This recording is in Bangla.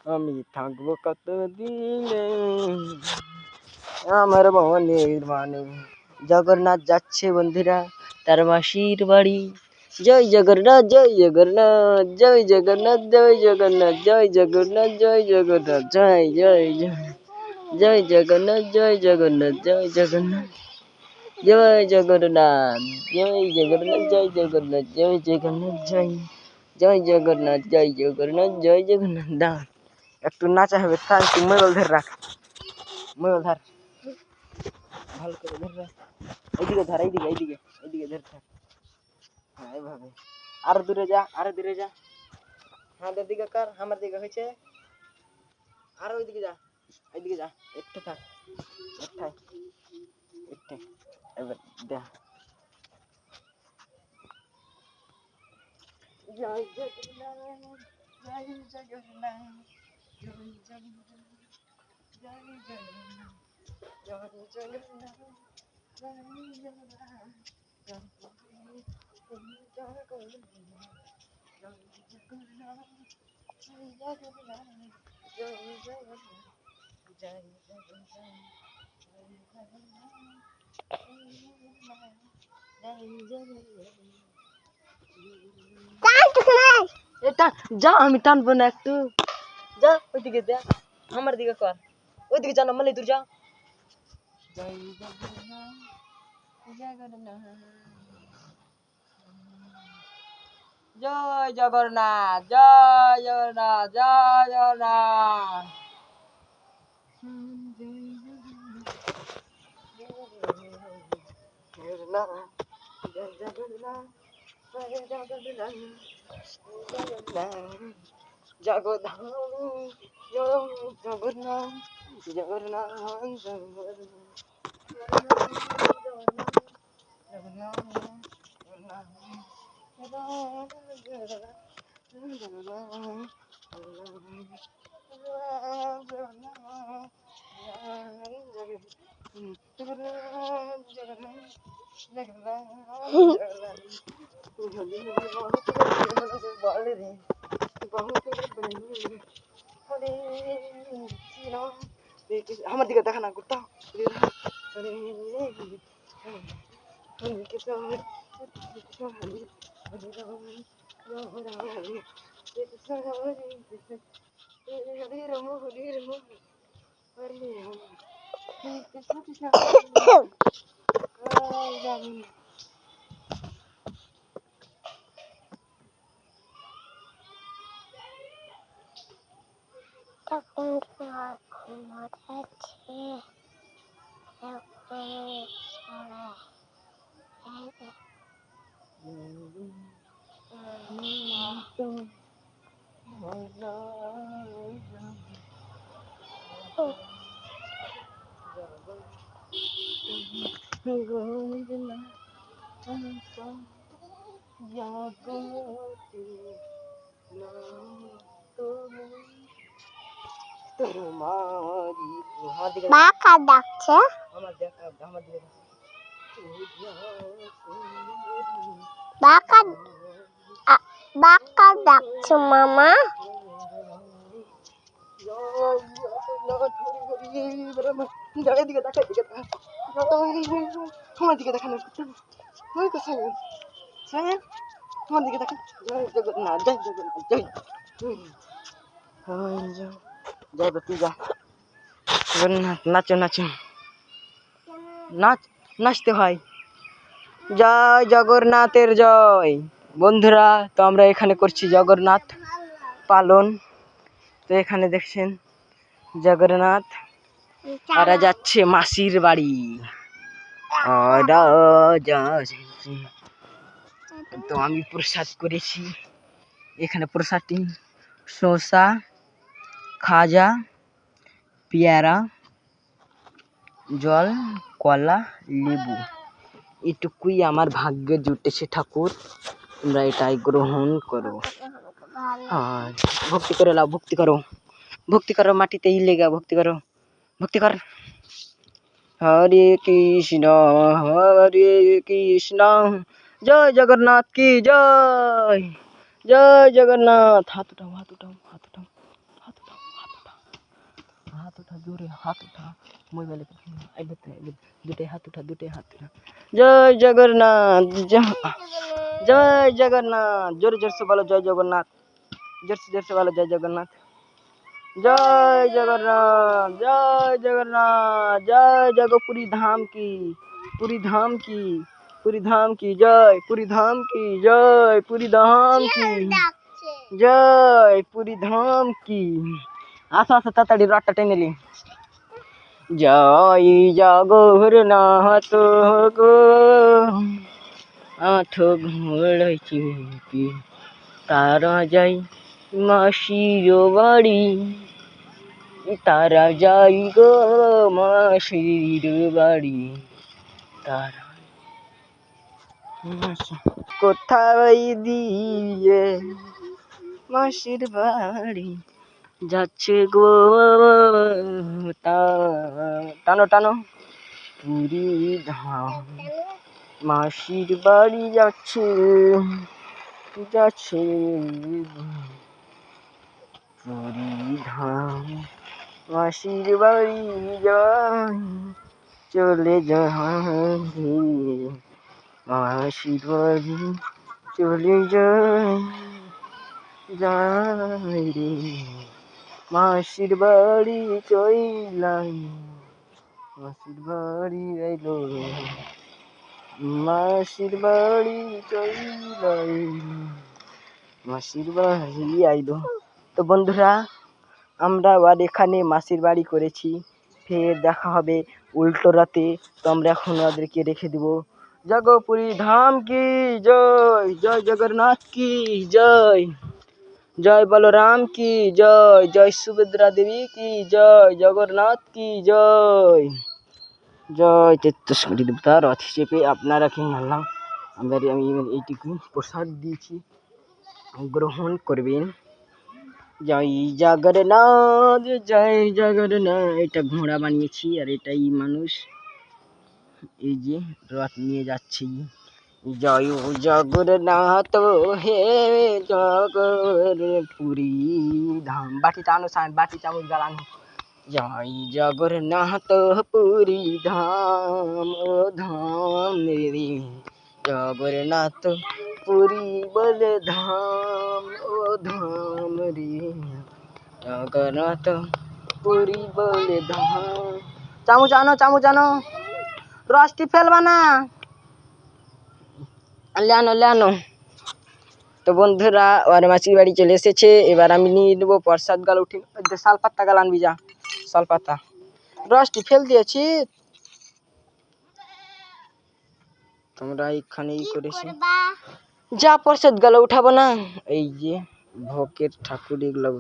আমি থাকবো কত দিনে আমার মনের মানে। জগন্নাথ যাচ্ছে বন্ধুরা তার মাসির বাড়ি। জয় জগন্নাথ জয় জগন্নাথ জয় জগন্নাথ জয় জগন্নাথ জয় জগন্নাথ জয় জগন্নাথ জয় জয় জয় জয় জগন্নাথ জয় জগন্নাথ জয় জগন্নাথ জয় জগন্নাথ জয় জগন্নাথ জয় জগন্নাথ জয় জগন্নাথ জয় জয় জগন্নাথ জয় জগন্নাথ জয় জগন্নাথ। দাঁড়া একটু নাচা হবে, থাক একটু মোবাইল ধরে রাখ, মোবাইল ধর ভালো করে ধরে রাখ, এইদিকে ধর, এইদিকে এইদিকে এইদিকে ধরে থাক। হ্যাঁ এইভাবে আরো দূরে যা, আরো দূরে যা, আমাদের দিকে কর, আমার দিকে হয়েছে, আরো ওইদিকে যা, এইদিকে যা, একটু থাক, একটাই একটু, এবার দেখ। জয় জগন্নাথ জয় জগন্নাথ জয় জগন্নাথ জয় জগন্নাথ জয় জগন্নাথ জয় এটা যা, আমি টানবো না, একটু যা ওইদিকে যা, আমার দিকে কর, ওইদিকে যা না মানে তুই যা। জয় জগন্নাথ জগন্নাথ জয় জগন্নাথ জয় জগন্নাথ জয় জগন্নাথ আমার দিকে দেখা না করতে বাঁকা ডাকছে, বাঁকা বাঁকা ডাকছে মামা। এদিকে দেখা, এদিকে দেখা, আমার দিকে দেখা না, ওই কোথায় আমার দিকে দেখা। জয় জগন্নাথ জয় জগন্নাথ জয় জয় তুই যা, জগন্নাথ নাচো নাচো, নাচ, নাচতে হয়। জয় জগন্নাথের জয়। বন্ধুরা তো আমরা এখানে করছি জগন্নাথ পালন। তো এখানে দেখছেন জগন্নাথ তারা যাচ্ছে মাসির বাড়ি। তো আমি প্রসাদ করেছি, এখানে প্রসাদটি শসা, খাজা, পেয়ারা, জল, কলা, লেবু, এটুকুই আমার ভাগ্যে জুটেছে ঠাকুর, তোমরা এটাই গ্রহণ করো। আর ভক্তি করে লাও, ভক্তি করো, ভক্তি করো, মাটিতেই লেগা ভক্তি করো, ভক্তি কর। হরে কৃষ্ণ জয় জগন্নাথ কি জয়, জয় জগন্নাথ। হাত উঠাও, হাত উঠাও, হাত উঠাও, হাত উঠাও, हाथ उठा जोरे हाथ उठा मोबाइल दुटे हाथ उठा जय जगन्नाथ जय जगन्नाथ जोर जोर से बोलो जय जगन्नाथ जोर से बोलो जय जगन्नाथ जय जगन्नाथ जय जगन्नाथ जय जगपुरी धाम की पूरी धाम की पूरी धाम की जय पूरी धाम की जय पूरी धाम की जय पूरी धाम की आसा आसा तातड़ी रट्टा टेनेली जय जगन्नाथ गो आठ घोड़ चेपी तारा जाई मासिर बाड़ी तारा जाई गो मासिर बाड़ी तारा কোথায় দিয়ে মাসির বাড়ি যাচ্ছে গো টানো টানো পুরী ধাম মাসির বাড়ি যাচ্ছে যাচ্ছে পুরী ধাম মাসির বাড়ি যাই চলে যাই মাসির বাড়ি চলে যাই যাই রে মাসির বাড়ি চইলাই মাসির বাড়ি আইলো মাসির বাড়ি চইলাই মাসির বাড়ি আইলো। তো বন্ধুরা আমরা আবার এখানে মাসির বাড়ি করেছি, ফের দেখা হবে উল্টো রাতে। তো আমরা এখন ওদেরকে রেখে দেবো। জগপুরি ধাম কি জয় জয় জগন্নাথ কি জয় जय बलराम की जय जय सुभद्रा देवी की जय जगन्नाथ की जय जय तेत्तोष्कोटी देवता रथ চেপে আপনারা কি মানলাম আমি এইটুকু প্রসাদ দিয়েছি গ্রহণ করবেন। জয় জগন্নাথ জয় জগন্নাথ। এটা ঘোড়া বানিয়েছি আর এটাই মানুষ এই যে রথ নিয়ে যাচ্ছে। জয় জগন্নাথ হে জগপুরি ধাম বাটি টানো বাটি চামচ গালানো জয় জগন্নাথ পুরী ধাম ও ধাম রে জগন্নাথ পুরী বলে ধাম ও ধাম রে জগন্নাথ পুরী বলে ধাম। চামচ আনো রসটি ফেলবা না লেনো। তো বন্ধুরা ওর মাসির বাড়ি চলে এসেছে, এবার আমি নিয়ে নেবো প্রসাদ গাল উঠে শাল পাতা গাল আনবি যা শাল পাতা রসটি ফেল দিয়েছি তোমরা এখানেই করেছি যা প্রসাদ গাল উঠাবো না। এই যে ভোগের ঠাকুর এগুলো